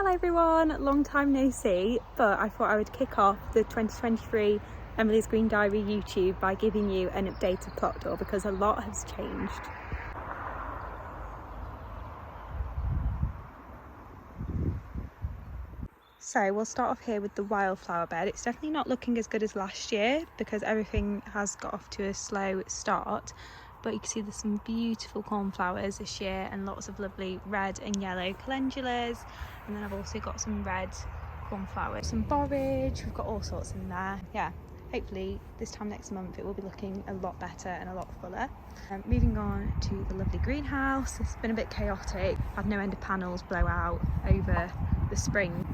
Hello everyone, long time no see, but I thought I would kick off the 2023 Emilysgreendiary YouTube by giving you an updated plot tour because a lot has changed. So we'll start off here with the wildflower bed. It's definitely not looking as good as last year because everything has got off to a slow start, but you can see there's some beautiful cornflowers this year and lots of lovely red and yellow calendulas, and then I've also got some red cornflowers, some borage, we've got all sorts in there. Yeah, hopefully this time next month it will be looking a lot better and a lot fuller. Moving on to the lovely greenhouse. It's been a bit chaotic, had no end of panels blow out over the spring,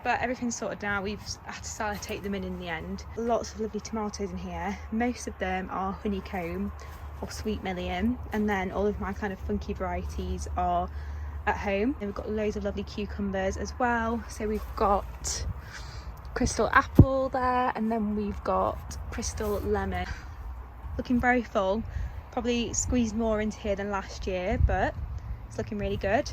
but everything's sorted now. We've had to sellotape them in the end. Lots of lovely tomatoes in here. Most of them are honeycomb or sweet million, and then all of my kind of funky varieties are at home. And we've got loads of lovely cucumbers as well. So we've got crystal apple there, and then we've got crystal lemon. Looking very full, probably squeezed more into here than last year, but it's looking really good.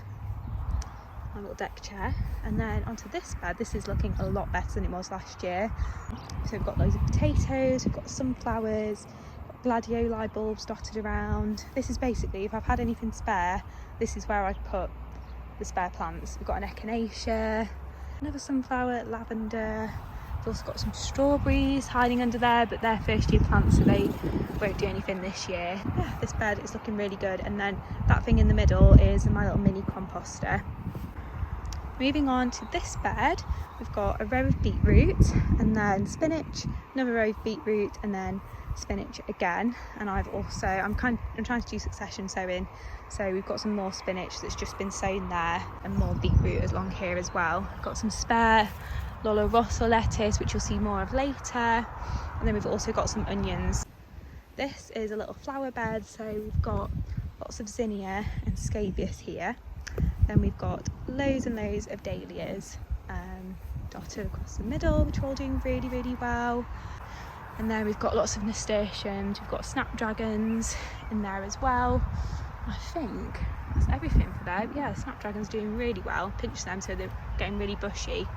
My little deck chair, and then onto this bed. This is looking a lot better than it was last year. So we've got loads of potatoes, we've got sunflowers, gladioli bulbs dotted around. This is basically, if I've had anything spare, this is where I'd put the spare plants. We've got an echinacea, another sunflower, lavender. We've also got some strawberries hiding under there, but they're first year plants, so they won't do anything this year. Yeah, this bed is looking really good, and then that thing in the middle is my little mini composter. Moving on to this bed, we've got a row of beetroot, and then spinach, another row of beetroot, and then spinach again. And I'm trying to do succession sowing, so we've got some more spinach that's just been sown there, and more beetroot along here as well. I've got some spare Lolo Rosso lettuce, which you'll see more of later, and then we've also got some onions. This is a little flower bed, so we've got lots of zinnia and scabious here. Then we've got loads and loads of dahlias dotted across the middle, which are all doing really, really well. And then we've got lots of nasturtiums, we've got snapdragons in there as well. I think that's everything for them. Yeah, the snapdragon's doing really well. Pinch them so they're getting really bushy.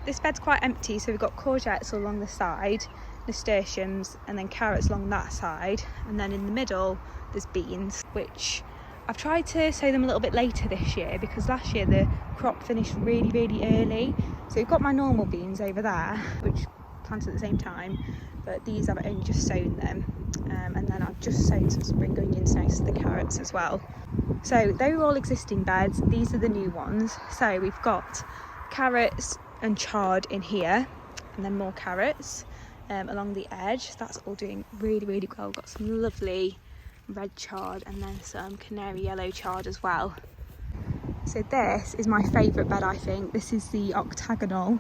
This bed's quite empty, so we've got courgettes along the side, nasturtiums, and then carrots along that side. And then in the middle, there's beans, which I've tried to sow them a little bit later this year because last year the crop finished really, really early. So we've got my normal beans over there, which planted at the same time, but these I've only just sown them. And then I've just sown some spring onions next to the carrots as well. So they were all existing beds, these are the new ones. So we've got carrots and chard in here, and then more carrots along the edge. That's all doing really, really well. We've got some lovely red chard and then some canary yellow chard as well. So this is my favourite bed, I think. This is the octagonal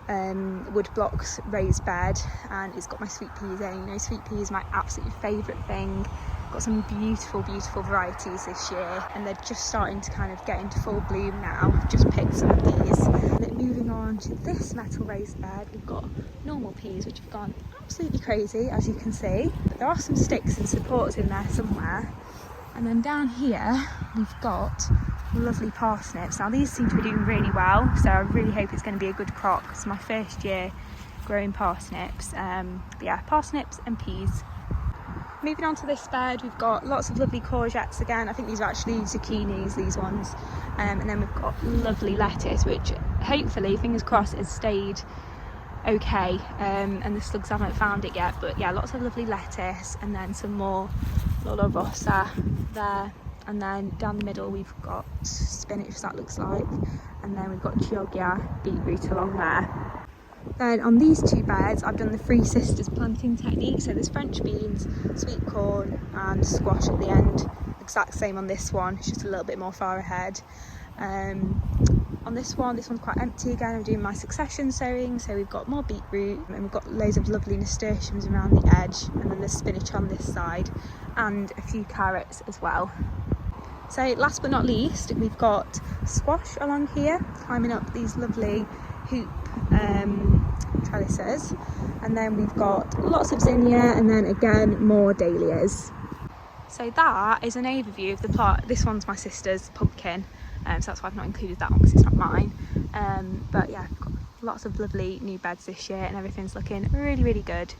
wood blocks raised bed, and it's got my sweet peas in. You know, sweet pea is my absolute favourite thing. Got some beautiful varieties this year, and they're just starting to kind of get into full bloom now. I've just picked some of these. And then moving on to this metal raised bed, we've got normal peas, which have gone absolutely crazy, as you can see. But there are some sticks and supports in there somewhere. And then down here, we've got lovely parsnips. Now these seem to be doing really well, so I really hope it's going to be a good crop. It's my first year growing parsnips. But yeah, parsnips and peas. Moving on to this bed, we've got lots of lovely courgettes again. I think these are actually zucchinis, these ones. And then we've got lovely lettuce, which hopefully, fingers crossed, has stayed okay. And the slugs haven't found it yet. But yeah, lots of lovely lettuce, and then some more Lolo Rossa there. And then down the middle we've got spinach, that looks like. And then we've got chioggia beetroot along there. Then on these two beds, I've done the Three Sisters planting technique. So there's French beans, sweet corn and squash at the end. Exact same on this one, it's just a little bit more far ahead. On this one's quite empty again. I'm doing my succession sowing, so we've got more beetroot, and we've got loads of lovely nasturtiums around the edge, and then there's spinach on this side, and a few carrots as well. So last but not least, we've got squash along here, climbing up these lovely hoop trellises, and then we've got lots of zinnia, and then again more dahlias. So that is an overview of the plot. This one's my sister's pumpkin, so that's why I've not included that one because it's not mine. lots of lovely new beds this year and everything's looking really, really good.